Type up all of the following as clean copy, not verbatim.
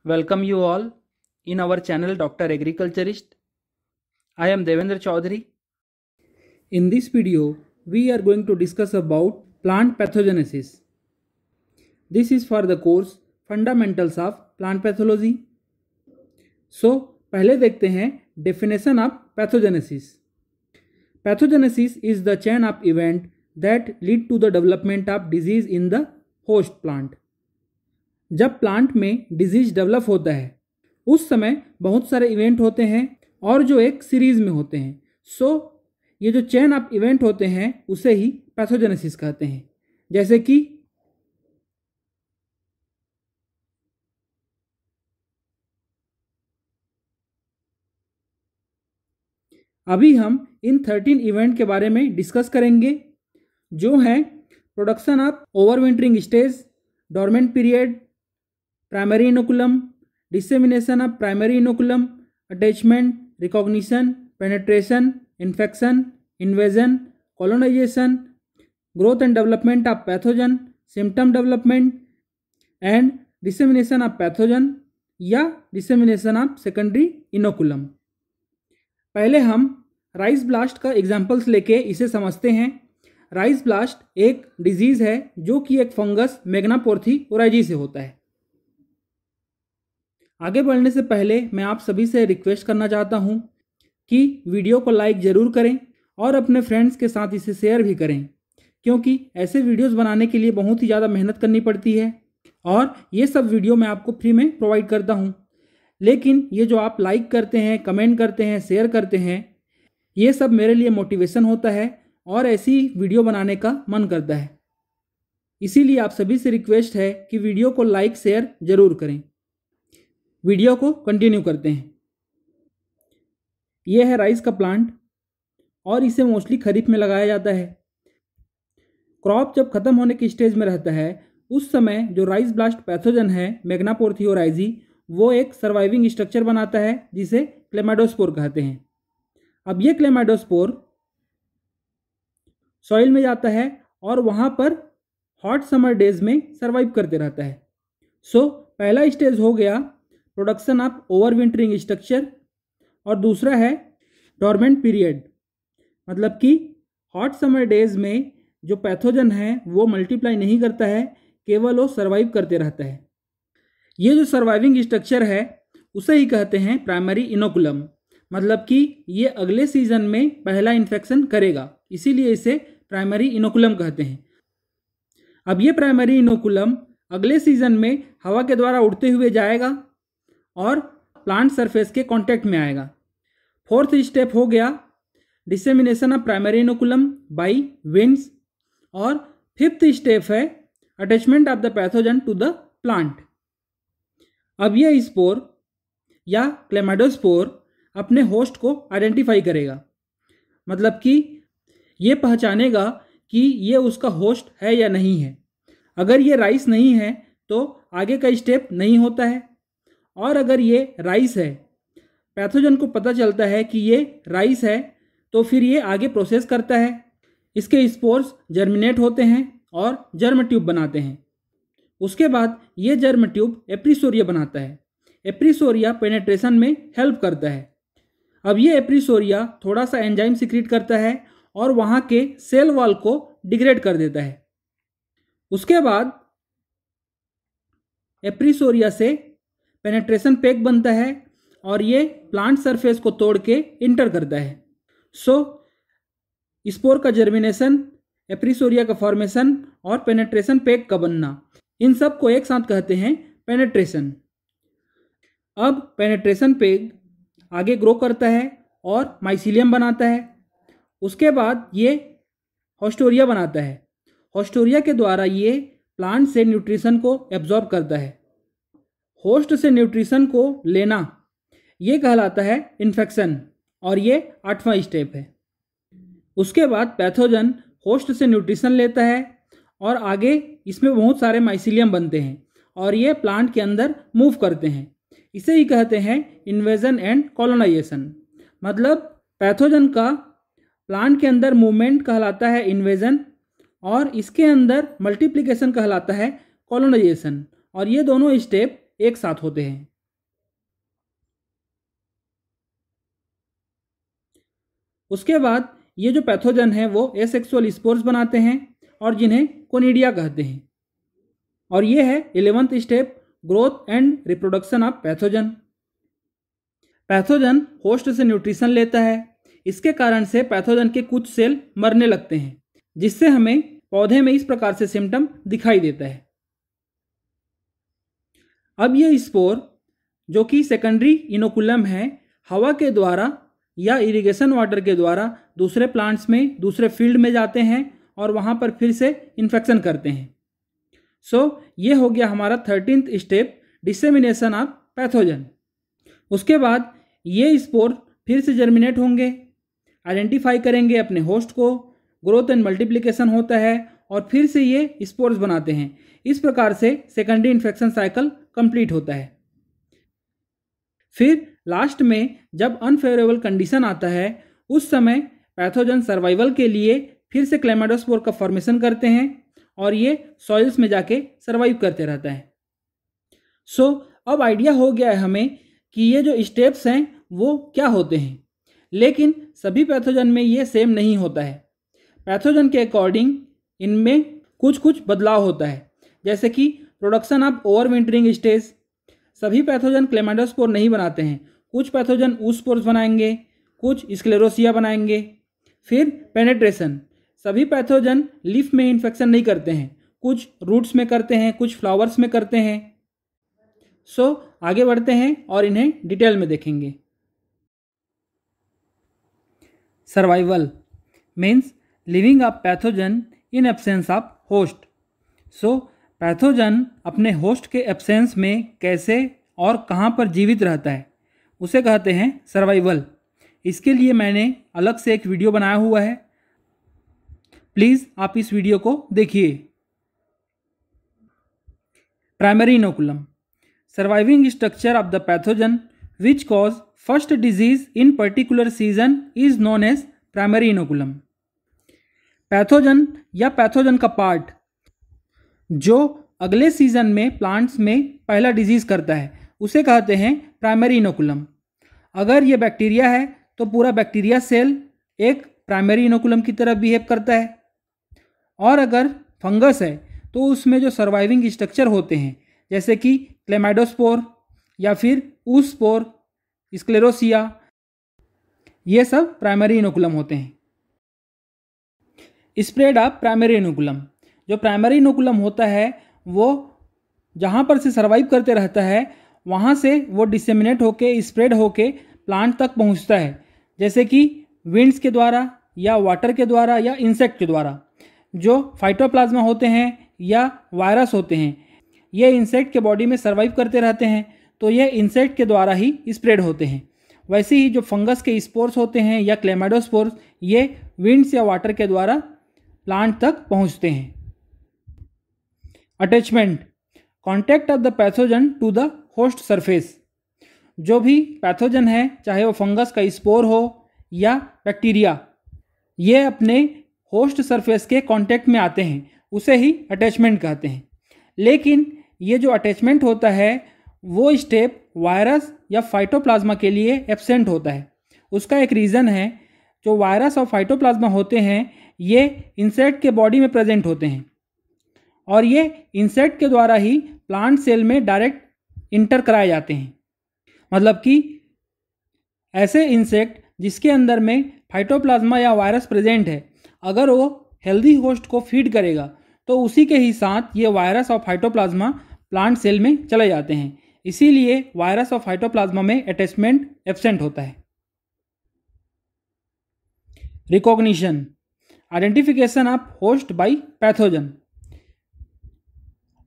Welcome you all in our channel Dr. Agriculturist. I am Devendra Chaudhary. In this video, we are going to discuss about plant pathogenesis. This is for the course Fundamentals of Plant Pathology. So, पहले देखते हैं definition of pathogenesis. Pathogenesis is the chain of event that lead to the development of disease in the host plant. जब plant में disease develop होता है उस समय बहुत सारे इवेंट होते हैं और जो एक सीरीज में होते हैं। सो ये जो चेन ऑफ इवेंट होते हैं उसे ही पैथोजेनेसिस कहते हैं। जैसे कि अभी हम इन 13 इवेंट के बारे में डिस्कस करेंगे, जो है production of overwintering stage, dormant period, primary inoculum, dissemination of primary inoculum, attachment, recognition, penetration, infection, invasion, colonisation, growth and development of pathogen, symptom development and dissemination of pathogen या dissemination of secondary inoculum. पहले हम rice blast का examples लेके इसे समझते हैं। Rice blast एक disease है जो कि एक फंगस मैग्नापोर्थी ओराइजी से होता है। आगे बढ़ने से पहले मैं आप सभी से रिक्वेस्ट करना चाहता हूं कि वीडियो को लाइक ज़रूर करें और अपने फ्रेंड्स के साथ इसे शेयर भी करें, क्योंकि ऐसे वीडियोस बनाने के लिए बहुत ही ज़्यादा मेहनत करनी पड़ती है और ये सब वीडियो मैं आपको फ्री में प्रोवाइड करता हूं। लेकिन ये जो आप लाइक करते हैं, कमेंट करते हैं, शेयर करते हैं, ये सब मेरे लिए मोटिवेशन होता है और ऐसी वीडियो बनाने का मन करता है। इसीलिए आप सभी से रिक्वेस्ट है कि वीडियो को लाइक शेयर ज़रूर करें। वीडियो को कंटिन्यू करते हैं। यह है राइस का प्लांट और इसे मोस्टली खरीफ में लगाया जाता है। क्रॉप जब खत्म होने की स्टेज में रहता है उस समय जो राइस ब्लास्ट पैथोजन है मैग्नापोर्थी ओराइजी, वो एक सर्वाइविंग स्ट्रक्चर बनाता है जिसे क्लेमाइडोस्पोर कहते हैं। अब ये क्लेमाइडोस्पोर सॉइल में जाता है और वहाँ पर हॉट समर डेज में सर्वाइव करते रहता है। सो पहला स्टेज हो गया प्रोडक्शन ऑफ ओवरविंटरिंग स्ट्रक्चर और दूसरा है डोरमेंट पीरियड, मतलब कि हॉट समर डेज में जो पैथोजन है वो मल्टीप्लाई नहीं करता है, केवल वो सर्वाइव करते रहता है। ये जो सर्वाइविंग स्ट्रक्चर है उसे ही कहते हैं प्राइमरी इनोकुलम, मतलब कि ये अगले सीजन में पहला इन्फेक्शन करेगा, इसीलिए इसे प्राइमरी इनोकुलम कहते हैं। अब ये प्राइमरी इनोकुलम अगले सीजन में हवा के द्वारा उड़ते हुए जाएगा और प्लांट सरफेस के कांटेक्ट में आएगा। फोर्थ स्टेप हो गया dissemination of primary inoculum by winds और फिफ्थ स्टेप है attachment of the pathogen to the plant. अब ये स्पोर या क्लेमाइडोस्पोर अपने होस्ट को आइडेंटिफाई करेगा, मतलब कि ये पहचानेगा कि ये उसका होस्ट है या नहीं है। अगर ये राइस नहीं है तो आगे का स्टेप नहीं होता है, और अगर ये राइस है, पैथोजन को पता चलता है कि ये राइस है, तो फिर ये आगे प्रोसेस करता है। इसके स्पोर्स जर्मिनेट होते हैं और जर्म ट्यूब बनाते हैं। उसके बाद ये जर्म ट्यूब एप्रीसोरिया बनाता है। एप्रीसोरिया पेनेट्रेशन में हेल्प करता है। अब ये एप्रीसोरिया थोड़ा सा एंजाइम सिक्रीट करता है और वहाँ के सेल वॉल को डिग्रेड कर देता है। उसके बाद एप्रीसोरिया से पेनेट्रेशन पैक बनता है और ये प्लांट सरफेस को तोड़ के इंटर करता है। सो स्पोर का जर्मिनेशन, एप्रीसोरिया का फॉर्मेशन और पेनेट्रेशन पैक का बनना, इन सब को एक साथ कहते हैं पेनेट्रेशन। अब पेनेट्रेशन पैक आगे ग्रो करता है और माइसीलियम बनाता है। उसके बाद ये होस्टोरिया बनाता है। होस्टोरिया के द्वारा ये प्लांट से न्यूट्रिशन को एब्जॉर्ब करता है। होस्ट से न्यूट्रिशन को लेना ये कहलाता है इन्फेक्शन और ये 8वां स्टेप है। उसके बाद पैथोजन होस्ट से न्यूट्रिशन लेता है और आगे इसमें बहुत सारे माइसीलियम बनते हैं और ये प्लांट के अंदर मूव करते हैं। इसे ही कहते हैं इन्वेजन एंड कॉलोनाइजेशन, मतलब पैथोजन का प्लांट के अंदर मूवमेंट कहलाता है इन्वेजन और इसके अंदर मल्टीप्लिकेशन कहलाता है कॉलोनाइजेशन, और ये दोनों स्टेप एक साथ होते हैं। उसके बाद ये जो पैथोजन है वो एसेक्सुअल स्पोर्स बनाते हैं और जिन्हें कोनिडिया कहते हैं। और ये है 11th step, growth and reproduction of pathogen. Pathogen host से न्यूट्रिशन लेता है, इसके कारण से पैथोजन के कुछ सेल मरने लगते हैं, जिससे हमें पौधे में इस प्रकार से सिम्टम दिखाई देता है। अब ये स्पोर जो कि सेकेंडरी इनोकुलम है, हवा के द्वारा या इरिगेशन वाटर के द्वारा दूसरे प्लांट्स में, दूसरे फील्ड में जाते हैं और वहाँ पर फिर से इन्फेक्शन करते हैं। ये हो गया हमारा 13th step, dissemination of pathogen. उसके बाद ये स्पोर फिर से जर्मिनेट होंगे, आइडेंटिफाई करेंगे अपने होस्ट को, ग्रोथ एंड मल्टीप्लिकेशन होता है और फिर से ये स्पोर्स बनाते हैं। इस प्रकार से सेकेंडरी इन्फेक्शन साइकिल कंप्लीट होता है। फिर लास्ट में जब अनफेवरेबल कंडीशन आता है, उस समय पैथोजन सर्वाइवल के लिए फिर से क्लेमाइडोस्पोर का फॉर्मेशन करते हैं और ये सॉइल्स में जाके सर्वाइव करते रहता है। अब आइडिया हो गया है हमें कि ये जो स्टेप्स हैं वो क्या होते हैं, लेकिन सभी पैथोजन में ये सेम नहीं होता है। पैथोजन के अकॉर्डिंग इनमें कुछ कुछ बदलाव होता है, जैसे कि प्रोडक्शन ऑफ ओवरविंटरिंग स्टेज। सभी पैथोजन क्लेमाइडोस्पोर नहीं बनाते हैं, कुछ पैथोजन oospores बनाएंगे, कुछ स्क्लेरोसिया बनाएंगे। फिर पेनेट्रेशन, सभी पैथोजन लीफ में इन्फेक्शन नहीं करते हैं, कुछ रूट्स में करते हैं, कुछ फ्लावर्स में करते हैं। आगे बढ़ते हैं और इन्हें डिटेल में देखेंगे। Survival means living of pathogen in absence of host. Pathogen अपने होस्ट के एब्सेंस में कैसे और कहाँ पर जीवित रहता है, उसे कहते हैं सर्वाइवल। इसके लिए मैंने अलग से एक वीडियो बनाया हुआ है, प्लीज़ आप इस वीडियो को देखिए। Primary inoculum, surviving structure of the pathogen which cause first disease in particular season is known as primary inoculum. Pathogen या पैथोजन का पार्ट जो अगले सीजन में प्लांट्स में पहला डिजीज करता है, उसे कहते हैं प्राइमरी इनोकुलम। अगर ये बैक्टीरिया है तो पूरा बैक्टीरिया सेल एक प्राइमरी इनोकुलम की तरह बिहेव करता है, और अगर फंगस है तो उसमें जो सर्वाइविंग स्ट्रक्चर होते हैं, जैसे कि क्लेमाइडोस्पोर या फिर oospore, स्क्लेरोसिया, ये सब प्राइमरी इनोकुलम होते हैं। स्प्रेड ऑफ प्राइमरी इनोकुलम, जो प्राइमरी इनोकुलम होता है वो जहाँ पर से सर्वाइव करते रहता है वहाँ से वो डिसेमिनेट होके, स्प्रेड होके प्लांट तक पहुँचता है, जैसे कि विंड्स के द्वारा या वाटर के द्वारा या इंसेक्ट के द्वारा। जो फाइटोप्लाज्मा होते हैं या वायरस होते हैं, ये इंसेक्ट के बॉडी में सर्वाइव करते रहते हैं, तो ये इंसेक्ट के द्वारा ही स्प्रेड होते हैं। वैसे ही जो फंगस के स्पोर्स होते हैं या क्लेमाइडोस्पोर्स, ये विंड्स या वाटर के द्वारा प्लांट तक पहुंचते हैं। Attachment, contact of the pathogen to the host surface. जो भी पैथोजन है, चाहे वो फंगस का स्पोर हो या बैक्टीरिया, ये अपने होस्ट सरफेस के कांटेक्ट में आते हैं, उसे ही अटैचमेंट कहते हैं। लेकिन ये जो अटैचमेंट होता है वो स्टेप वायरस या फाइटोप्लाज्मा के लिए एब्सेंट होता है। उसका एक रीज़न है, जो वायरस और फाइटोप्लाज्मा होते हैं ये इंसेक्ट के बॉडी में प्रेजेंट होते हैं और ये इंसेक्ट के द्वारा ही प्लांट सेल में डायरेक्ट इंटर कराए जाते हैं। मतलब कि ऐसे इंसेक्ट जिसके अंदर में फाइटोप्लाज्मा या वायरस प्रेजेंट है, अगर वो हेल्दी होस्ट को फीड करेगा तो उसी के ही साथ ये वायरस और फाइटोप्लाज्मा प्लांट सेल में चले जाते हैं। इसीलिए वायरस और फाइटोप्लाज्मा में अटैचमेंट एब्सेंट होता है। Recognition, identification of host bye pathogen.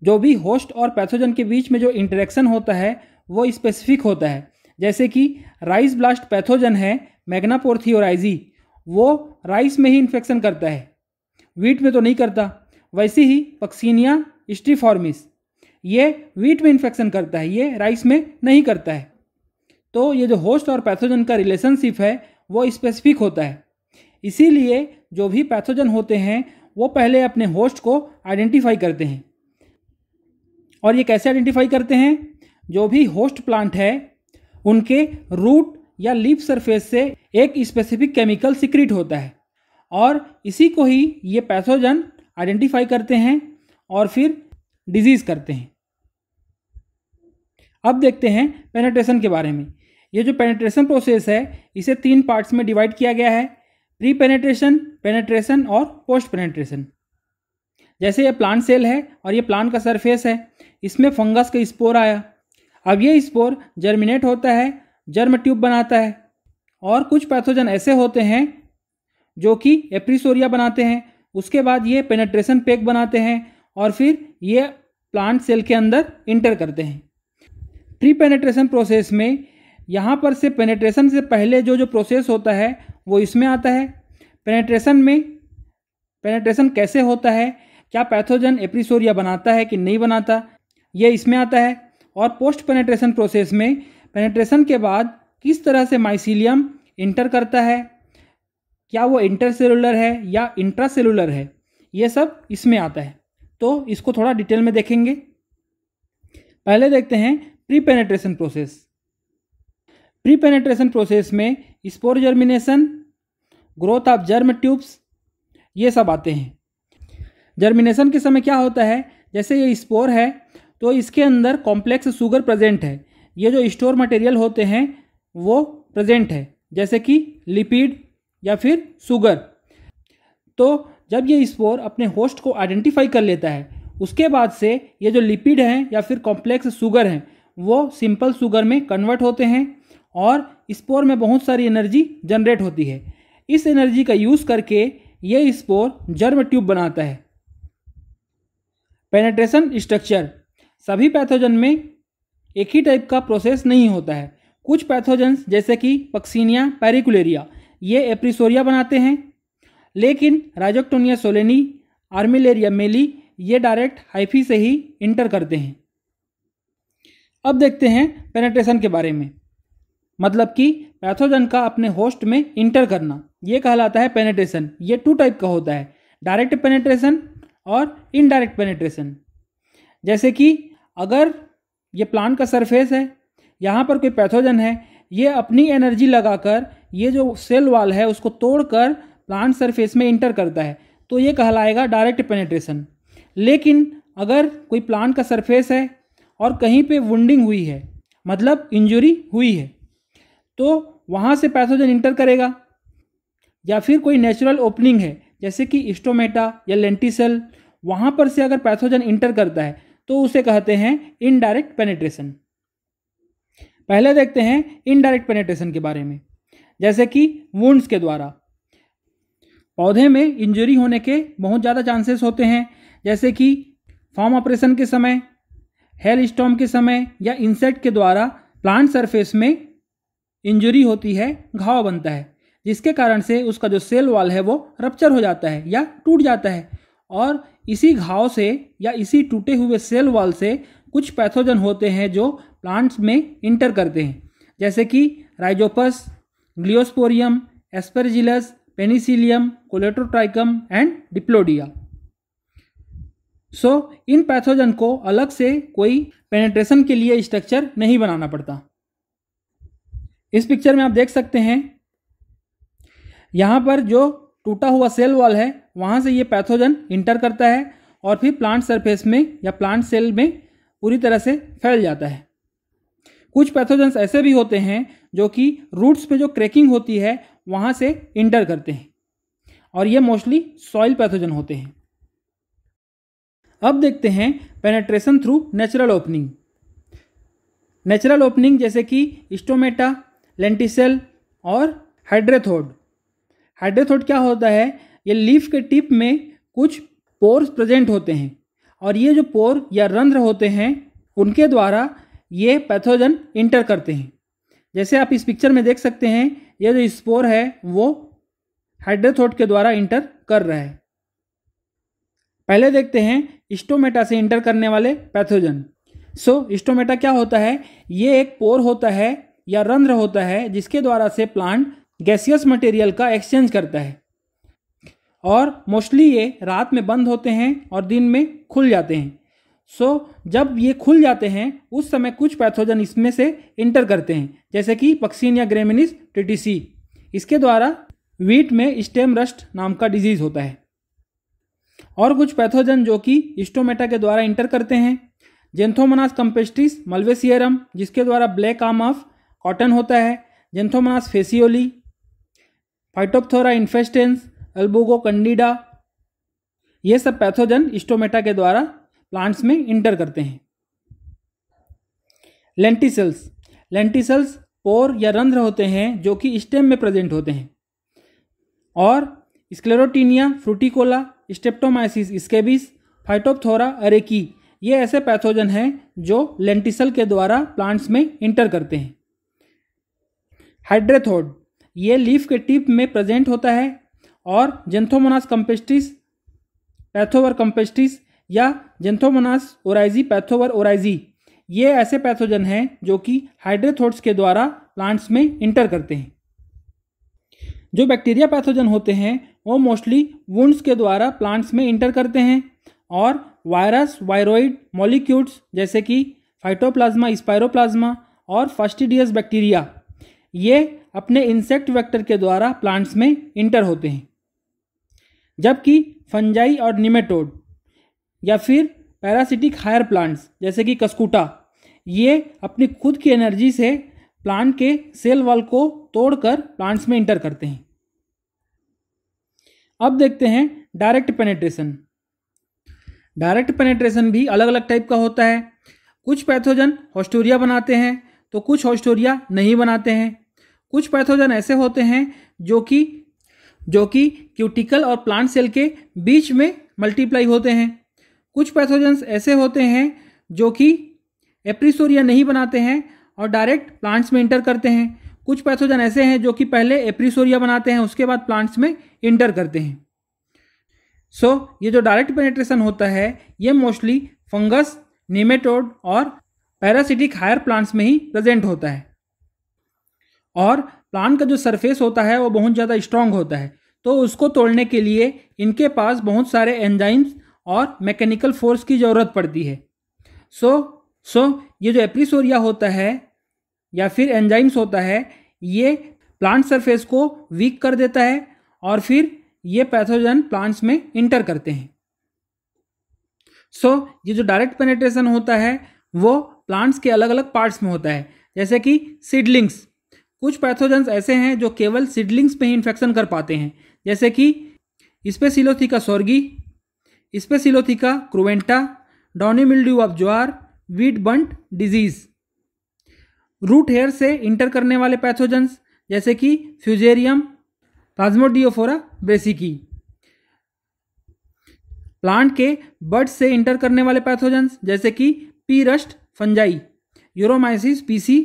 जो भी होस्ट और पैथोजन के बीच में जो इंटरेक्शन होता है वो स्पेसिफिक होता है। जैसे कि राइस ब्लास्ट पैथोजन है मैग्नापोरथियोराइजी, वो राइस में ही इन्फेक्शन करता है, वीट में तो नहीं करता। वैसे ही पक्सीनिया स्ट्रीफॉर्मिस, ये वीट में इन्फेक्शन करता है, ये राइस में नहीं करता है। तो ये जो होस्ट और पैथोजन का रिलेशनशिप है वो स्पेसिफिक होता है। इसीलिए जो भी पैथोजन होते हैं वो पहले अपने होस्ट को आइडेंटिफाई करते हैं। और ये कैसे आइडेंटिफाई करते हैं? जो भी होस्ट प्लांट है उनके रूट या लीफ सरफेस से एक स्पेसिफिक केमिकल सिक्रीट होता है और इसी को ही ये पैथोजन आइडेंटिफाई करते हैं और फिर डिजीज करते हैं। अब देखते हैं पेनिट्रेशन के बारे में। ये जो पेनिट्रेशन प्रोसेस है इसे 3 पार्ट्स में डिवाइड किया गया है, प्री पेनिट्रेशन, पेनिट्रेशन और पोस्ट पेनिट्रेशन। जैसे ये प्लांट सेल है और ये प्लांट का सरफेस है, इसमें फंगस का स्पोर आया। अब ये स्पोर जर्मिनेट होता है, जर्म ट्यूब बनाता है और कुछ पैथोजन ऐसे होते हैं जो कि एप्रिसोरिया बनाते हैं। उसके बाद ये पेनिट्रेशन पेग बनाते हैं और फिर ये प्लांट सेल के अंदर इंटर करते हैं। प्री पेनिट्रेशन प्रोसेस में यहाँ पर से पेनिट्रेशन से पहले जो प्रोसेस होता है वो इसमें आता है। पेनिट्रेशन में पेनिट्रेशन कैसे होता है, क्या पैथोजन एप्रिसोरिया बनाता है कि नहीं बनाता, ये इसमें आता है। और पोस्ट पेनिट्रेशन प्रोसेस में पेनिट्रेशन के बाद किस तरह से माइसीलियम इंटर करता है, क्या वो इंटरसेलुलर है या इंट्रासेलुलर है, ये सब इसमें आता है। तो इसको थोड़ा डिटेल में देखेंगे। पहले देखते हैं pre penetration process. Pre penetration process में spore germination, growth of germ tubes, ये सब आते हैं। जर्मिनेशन के समय क्या होता है, जैसे ये स्पोर है तो इसके अंदर कॉम्प्लेक्स शुगर प्रेजेंट है। ये जो स्टोर मटेरियल होते हैं वो प्रेजेंट है, जैसे कि लिपिड या फिर शुगर। तो जब ये स्पोर अपने होस्ट को आइडेंटिफाई कर लेता है, उसके बाद से ये जो लिपिड हैं या फिर कॉम्प्लेक्स शुगर हैं वो सिंपल शुगर में कन्वर्ट होते हैं और स्पोर में बहुत सारी एनर्जी जनरेट होती है। इस एनर्जी का यूज़ करके ये स्पोर जर्म ट्यूब बनाता है। पेनिट्रेशन स्ट्रक्चर, सभी पैथोजन में एक ही टाइप का प्रोसेस नहीं होता है। कुछ पैथोजन्स जैसे कि पक्सीनिया पेरिकुलेरिया ये एप्रिसोरिया बनाते हैं, लेकिन राइजोक्टोनिया सोलेनी, आर्मिलेरिया मेली ये डायरेक्ट हाइफी से ही इंटर करते हैं। अब देखते हैं पेनिट्रेशन के बारे में, मतलब कि पैथोजन का अपने होस्ट में इंटर करना, ये कहलाता है पेनिट्रेशन। ये 2 टाइप का होता है, डायरेक्ट पेनिट्रेशन और इनडायरेक्ट पेनिट्रेशन। जैसे कि अगर ये प्लांट का सरफेस है, यहाँ पर कोई पैथोजन है, ये अपनी एनर्जी लगाकर ये जो सेल वॉल है उसको तोड़कर प्लांट सरफेस में इंटर करता है, तो ये कहलाएगा डायरेक्ट पेनिट्रेशन। लेकिन अगर कोई प्लांट का सरफेस है और कहीं पे वुंडिंग हुई है, मतलब इंजरी हुई है, तो वहाँ से पैथोजन इंटर करेगा। या फिर कोई नेचुरल ओपनिंग है जैसे कि स्टोमेटा या लेंटिसेल, वहाँ पर से अगर पैथोजन इंटर करता है तो उसे कहते हैं इनडायरेक्ट पेनिट्रेशन। पहले देखते हैं इनडायरेक्ट पेनिट्रेशन के बारे में। जैसे कि वुंड्स के द्वारा पौधे में इंजरी होने के बहुत ज़्यादा चांसेस होते हैं, जैसे कि फार्म ऑपरेशन के समय, हेल स्टॉर्म के समय या इंसेक्ट के द्वारा प्लांट सरफेस में इंजरी होती है, घाव बनता है, जिसके कारण से उसका जो सेल वॉल है वो रप्चर हो जाता है या टूट जाता है। और इसी घाव से या इसी टूटे हुए सेल वॉल से कुछ पैथोजन होते हैं जो प्लांट्स में इंटर करते हैं, जैसे कि Rhizopus, Gloeosporium, Aspergillus, Penicillium, Colletotrichum and Diplodia. इन पैथोजन को अलग से कोई पेनिट्रेशन के लिए स्ट्रक्चर नहीं बनाना पड़ता। इस पिक्चर में आप देख सकते हैं, यहाँ पर जो टूटा हुआ सेल वॉल है वहाँ से ये पैथोजन इंटर करता है और फिर प्लांट सरफेस में या प्लांट सेल में पूरी तरह से फैल जाता है। कुछ पैथोजन्स ऐसे भी होते हैं जो कि रूट्स पे जो क्रैकिंग होती है वहाँ से इंटर करते हैं और ये मोस्टली सॉइल पैथोजन होते हैं। अब देखते हैं penetration through natural opening. Natural opening जैसे कि स्टोमेटा, लेंटिसेल और हाइड्रेथोड। हाइड्रेथोड क्या होता है, ये लीफ के टिप में कुछ पोर्स प्रेजेंट होते हैं और ये जो पोर या रंध्र होते हैं उनके द्वारा ये पैथोजन इंटर करते हैं। जैसे आप इस पिक्चर में देख सकते हैं, ये जो स्पोर है वो हाइड्रेथोड के द्वारा इंटर कर रहा है। पहले देखते हैं स्टोमेटा से इंटर करने वाले पैथोजन। स्टोमेटा क्या होता है, ये एक पोर होता है या रंध्र होता है जिसके द्वारा से प्लांट गैसियस मटेरियल का एक्सचेंज करता है और मोस्टली ये रात में बंद होते हैं और दिन में खुल जाते हैं। जब ये खुल जाते हैं उस समय कुछ पैथोजन इसमें से इंटर करते हैं, जैसे कि पक्सीन या ग्रेमिनिस टीटीसी। इसके द्वारा वीट में स्टेम रस्ट नाम का डिजीज होता है। और कुछ पैथोजन जो कि स्टोमेटा के द्वारा इंटर करते हैं, जेंथोमोनास कंपेस्टिस मल्वेसियरम, जिसके द्वारा ब्लैक आर्म ऑफ कॉटन होता है, जेंथोमोनास फेसियोली, फाइटोप्थोरा इन्फेस्टेंस, अल्बुगो कैंडिडा, ये सब पैथोजन स्टोमेटा के द्वारा प्लांट्स में इंटर करते हैं। लेंटिसल्स पोर या रंध्र होते हैं जो कि स्टेम में प्रेजेंट होते हैं। और स्क्लेरोटीनिया फ्रूटिकोला, स्टेप्टोमाइसिस स्केबिस, फाइटोप्थोरा अरेकी, ये ऐसे पैथोजन हैं जो लेंटिसल के द्वारा प्लांट्स में इंटर करते हैं। हाइड्रेथोड, ये लीफ के टिप में प्रेजेंट होता है। और जेंथोमोनास कंपेस्टिस पैथोवर कंपेस्टिस या जेंथोमोनास ओराइजी पैथोवर ओराइजी, ये ऐसे पैथोजन हैं जो कि हाइड्रेथोड्स के द्वारा प्लांट्स में इंटर करते हैं। जो बैक्टीरिया पैथोजन होते हैं वो मोस्टली वुंड्स के द्वारा प्लांट्स में इंटर करते हैं। और वायरस वायरोइड मॉलिक्यूल्स जैसे कि फाइटोप्लाज्मा स्पाइरोप्लाज्मा और फास्टिडियस बैक्टीरिया, ये अपने इंसेक्ट वेक्टर के द्वारा प्लांट्स में इंटर होते हैं। जबकि फंजाई और निमेटोड या फिर पैरासिटिक हायर प्लांट्स जैसे कि कस्कुटा, ये अपनी खुद की एनर्जी से प्लांट के सेल वॉल को तोड़कर प्लांट्स में इंटर करते हैं। अब देखते हैं डायरेक्ट पेनेट्रेशन। डायरेक्ट पेनेट्रेशन भी अलग अलग टाइप का होता है। कुछ पैथोजन होस्टोरिया बनाते हैं तो कुछ होस्टोरिया नहीं बनाते हैं। कुछ पैथोजन ऐसे होते हैं जो कि क्यूटिकल और प्लांट सेल के बीच में मल्टीप्लाई होते हैं। कुछ पैथोजन्स ऐसे होते हैं जो कि एप्रिसोरिया नहीं बनाते हैं और डायरेक्ट प्लांट्स में इंटर करते हैं। कुछ पैथोजन ऐसे हैं जो कि पहले एप्रिसोरिया बनाते हैं, उसके बाद प्लांट्स में इंटर करते हैं। ये जो डायरेक्ट पेनेट्रेशन होता है ये मोस्टली फंगस, निमेटोड और पैरासिटिक हायर प्लांट्स में ही प्रेजेंट होता है। और प्लांट का जो सरफेस होता है वो बहुत ज़्यादा स्ट्रांग होता है, तो उसको तोड़ने के लिए इनके पास बहुत सारे एंजाइम्स और मैकेनिकल फोर्स की ज़रूरत पड़ती है। ये जो एप्रिसोरिया होता है या फिर एंजाइम्स होता है, ये प्लांट सरफेस को वीक कर देता है और फिर ये पैथोजन प्लांट्स में इंटर करते हैं। ये जो डायरेक्ट पेनेट्रेशन होता है वो प्लांट्स के अलग अलग पार्ट्स में होता है, जैसे कि सीडलिंग्स। कुछ पैथोजन्स ऐसे हैं जो केवल सीडलिंग्स पे ही इन्फेक्शन कर पाते हैं, जैसे कि Sphacelotheca sorghi, Sphacelotheca cruenta, downy mildew of jowar, wheat bunt disease. Root hair से इंटर करने वाले पैथोजन्स जैसे कि फ्यूजेरियम, प्लाज्मोडियोफोरा ब्रेसिकी। प्लांट के बड से इंटर करने वाले पैथोजन्स जैसे कि pea rust fungi, Uromyces pisi.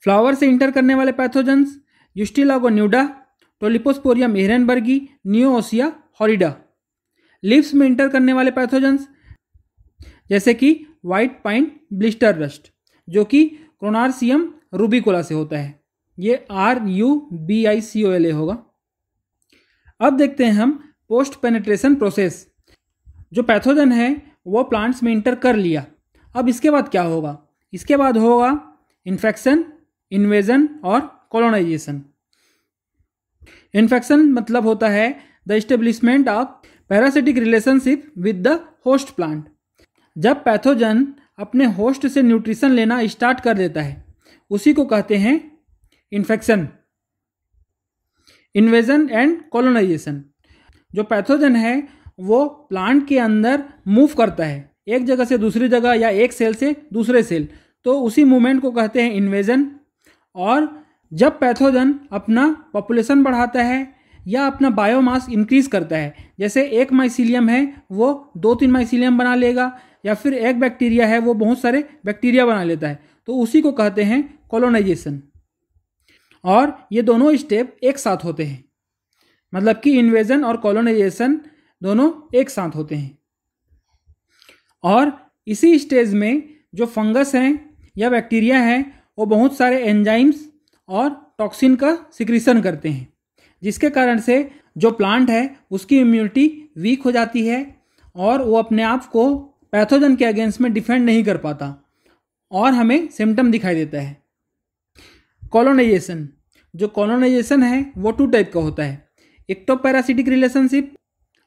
Flower से इंटर करने वाले pathogens Ustilago nuda, Tolyposporium ehrenbergii, Neovossia horrida. Leaves में इंटर करने वाले पैथोजन्स जैसे कि व्हाइट पाइन ब्लिस्टर रस्ट, जो कि क्रोनार्सियम रूबिकोला से होता है। ये RUBICOLA होगा। अब देखते हैं हम पोस्ट पेनेट्रेशन प्रोसेस। जो पैथोजन है वो प्लांट्स में इंटर कर लिया, अब इसके बाद क्या होगा? इसके बाद होगा इन्फेक्शन, इन्वेजन और कॉलोनाइजेशन। इन्फेक्शन मतलब होता है the establishment of parasitic relationship with the host plant. जब पैथोजन अपने होस्ट से न्यूट्रिशन लेना स्टार्ट कर देता है उसी को कहते हैं इन्फेक्शन। इन्वेजन एंड कॉलोनाइजेशन, जो पैथोजन है वो प्लांट के अंदर मूव करता है, एक जगह से दूसरी जगह या एक सेल से दूसरे सेल, तो उसी मूवमेंट को कहते हैं इन्वेजन। और जब पैथोजन अपना पॉपुलेशन बढ़ाता है या अपना बायोमास इंक्रीज करता है, जैसे एक माइसीलियम है वो 2-3 माइसीलियम बना लेगा, या फिर एक बैक्टीरिया है वो बहुत सारे बैक्टीरिया बना लेता है, तो उसी को कहते हैं कॉलोनाइजेशन। और ये दोनों स्टेप एक साथ होते हैं, मतलब कि इन्वेजन और कॉलोनाइजेशन दोनों एक साथ होते हैं। और इसी स्टेज में जो फंगस हैं या बैक्टीरिया हैं वो बहुत सारे एंजाइम्स और टॉक्सिन का सिक्रीशन करते हैं, जिसके कारण से जो प्लांट है उसकी इम्यूनिटी वीक हो जाती है और वो अपने आप को पैथोजन के अगेंस्ट में डिफेंड नहीं कर पाता और हमें सिम्टम दिखाई देता है। कॉलोनाइजेशन, जो कॉलोनाइजेशन है वो 2 टाइप का होता है, एक्टोपैरासिटिक रिलेशनशिप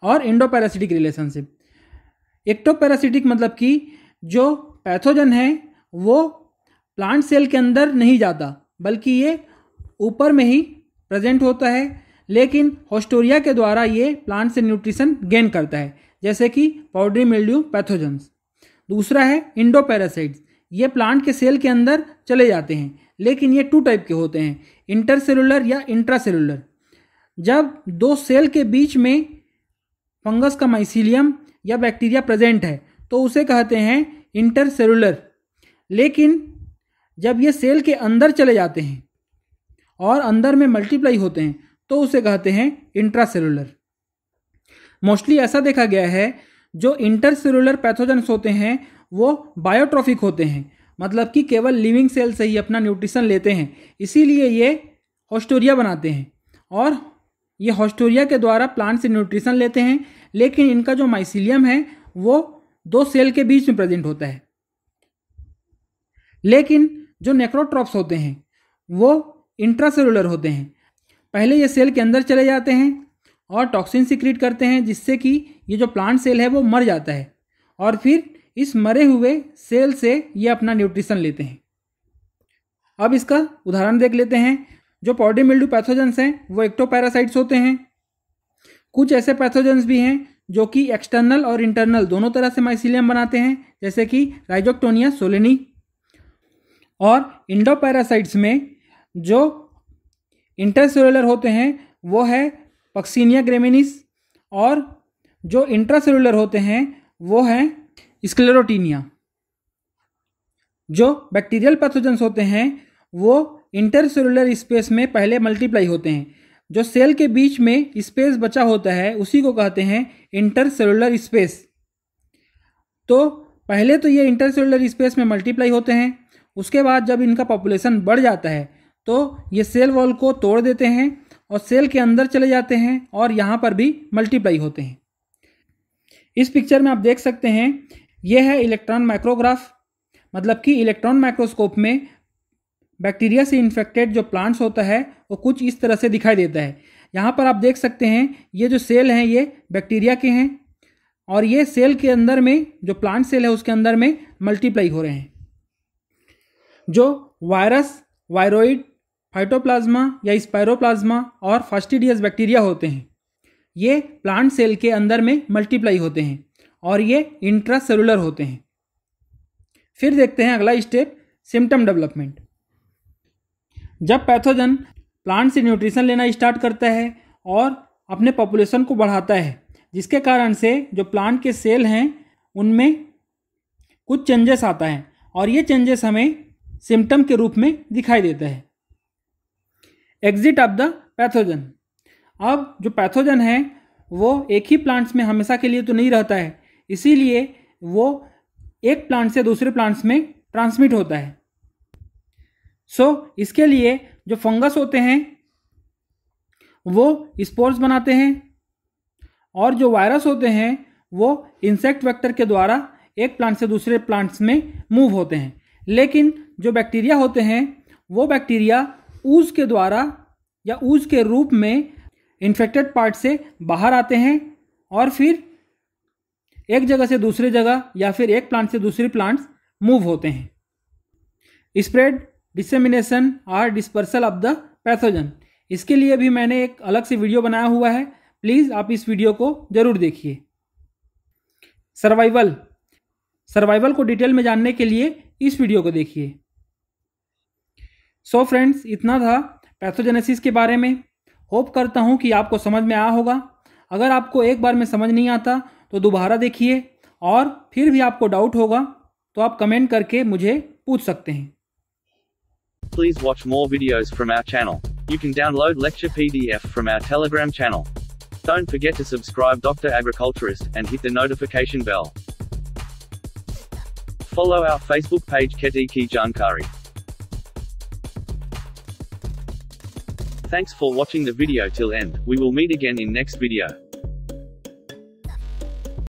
और एंडोपैरासिटिक रिलेशनशिप। एक्टोपैरासिटिक मतलब कि जो पैथोजन है वो प्लांट सेल के अंदर नहीं जाता बल्कि ये ऊपर में ही प्रेजेंट होता है, लेकिन होस्टोरिया के द्वारा ये प्लांट से न्यूट्रिशन गेन करता है, जैसे कि पाउडरी मिल्ड्यू पैथोजन्स। दूसरा है इंडोपैरासाइट्स, ये प्लांट के सेल के अंदर चले जाते हैं, लेकिन ये 2 टाइप के होते हैं, इंटरसेलुलर या इंट्रासेलुलर। जब 2 सेल के बीच में फंगस का माइसीलियम या बैक्टीरिया प्रेजेंट है तो उसे कहते हैं इंटरसेलुलर, लेकिन जब ये सेल के अंदर चले जाते हैं और अंदर में मल्टीप्लाई होते हैं तो उसे कहते हैं इंट्रासेलुलर। मोस्टली ऐसा देखा गया है जो इंटरसेलुलर पैथोजेंस होते हैं वो बायोट्रॉफिक होते हैं, मतलब कि केवल लिविंग सेल से ही अपना न्यूट्रिशन लेते हैं, इसीलिए ये होस्टोरिया बनाते हैं और ये होस्टोरिया के द्वारा प्लांट से न्यूट्रिशन लेते हैं, लेकिन इनका जो माइसीलियम है वो 2 सेल के बीच में प्रेजेंट होता है। लेकिन जो नेक्रोट्रॉप्स होते हैं वो इंट्रासेलुलर होते हैं, पहले ये सेल के अंदर चले जाते हैं और टॉक्सिन सिक्रीट करते हैं, जिससे कि ये जो प्लांट सेल है वो मर जाता है और फिर इस मरे हुए सेल से ये अपना न्यूट्रिशन लेते हैं। अब इसका उदाहरण देख लेते हैं। जो पाउडरी मिल्ड्यू पैथोजेंस हैं वो एक्टोपैरासाइट्स होते हैं। कुछ ऐसे पैथोजेंस भी हैं जो कि एक्सटर्नल और इंटरनल दोनों तरह से माइसीलियम बनाते हैं, जैसे कि राइजोक्टोनिया सोलेनी। और इंडोपैरासाइट्स में जो इंटरसेलुलर होते हैं वो है पक्सीनिया ग्रेमिनिस, और जो इंट्रासेलुलर होते हैं वो है स्क्लेरोटीनिया। जो बैक्टीरियल पैथोजेंस होते हैं वो इंटरसेलुलर स्पेस में पहले मल्टीप्लाई होते हैं, जो सेल के बीच में स्पेस बचा होता है उसी को कहते हैं इंटरसेलुलर स्पेस। तो पहले तो ये इंटरसेलुलर स्पेस में मल्टीप्लाई होते हैं, उसके बाद जब इनका पॉपुलेशन बढ़ जाता है तो ये सेल वॉल को तोड़ देते हैं और सेल के अंदर चले जाते हैं और यहाँ पर भी मल्टीप्लाई होते हैं। इस पिक्चर में आप देख सकते हैं ये है इलेक्ट्रॉन माइक्रोग्राफ, मतलब कि इलेक्ट्रॉन माइक्रोस्कोप में बैक्टीरिया से इन्फेक्टेड जो प्लांट्स होता है वो कुछ इस तरह से दिखाई देता है। यहाँ पर आप देख सकते हैं ये जो सेल हैं ये बैक्टीरिया के हैं और ये सेल के अंदर में जो प्लांट सेल है उसके अंदर में मल्टीप्लाई हो रहे हैं। जो वायरस, वायरोइड, फाइटोप्लाज्मा या स्पाइरोप्लाज्मा और फास्टिडियस बैक्टीरिया होते हैं ये प्लांट सेल के अंदर में मल्टीप्लाई होते हैं और ये इंट्रासेलुलर होते हैं। फिर देखते हैं अगला स्टेप, सिम्टम डेवलपमेंट। जब पैथोजन प्लांट से न्यूट्रिशन लेना स्टार्ट करता है और अपने पॉपुलेशन को बढ़ाता है, जिसके कारण से जो प्लांट के सेल हैं उनमें कुछ चेंजेस आता है और ये चेंजेस हमें सिम्टम के रूप में दिखाई देता है। Exit of the pathogen. अब जो पैथोजन है वो एक ही प्लांट्स में हमेशा के लिए तो नहीं रहता है, इसीलिए वो एक प्लांट से दूसरे प्लांट्स में ट्रांसमिट होता है। इसके लिए जो फंगस होते हैं वो स्पोर्स बनाते हैं और जो वायरस होते हैं वो इंसेक्ट वेक्टर के द्वारा एक प्लांट से दूसरे प्लांट्स में मूव होते हैं। लेकिन जो बैक्टीरिया होते हैं वो बैक्टीरिया ऊज के द्वारा या ऊज के रूप में इन्फेक्टेड पार्ट से बाहर आते हैं और फिर एक जगह से दूसरी जगह या फिर एक प्लांट से दूसरी प्लांट्स मूव होते हैं। स्प्रेड, डिसेमिनेशन और डिस्पर्सल ऑफ द पैथोजन, इसके लिए भी मैंने एक अलग से वीडियो बनाया हुआ है, प्लीज़ आप इस वीडियो को जरूर देखिए। सर्वाइवल को डिटेल में जानने के लिए इस वीडियो को देखिए। फ्रेंड्स, इतना था पैथोजेनेसिस के बारे में। होप करता हूँ कि आपको समझ में आया होगा। अगर आपको एक बार में समझ नहीं आता तो दोबारा देखिए और फिर भी आपको डाउट होगा तो आप कमेंट करके मुझे पूछ सकते हैं। Please watch more videos from our channel. You can download lecture PDF from our Telegram channel. Don't forget to subscribe Dr. Agriculturist and hit the notification bell. Follow our Facebook page Kheti Ki Jankari. Thanks for watching the video till end. We will meet again in next video.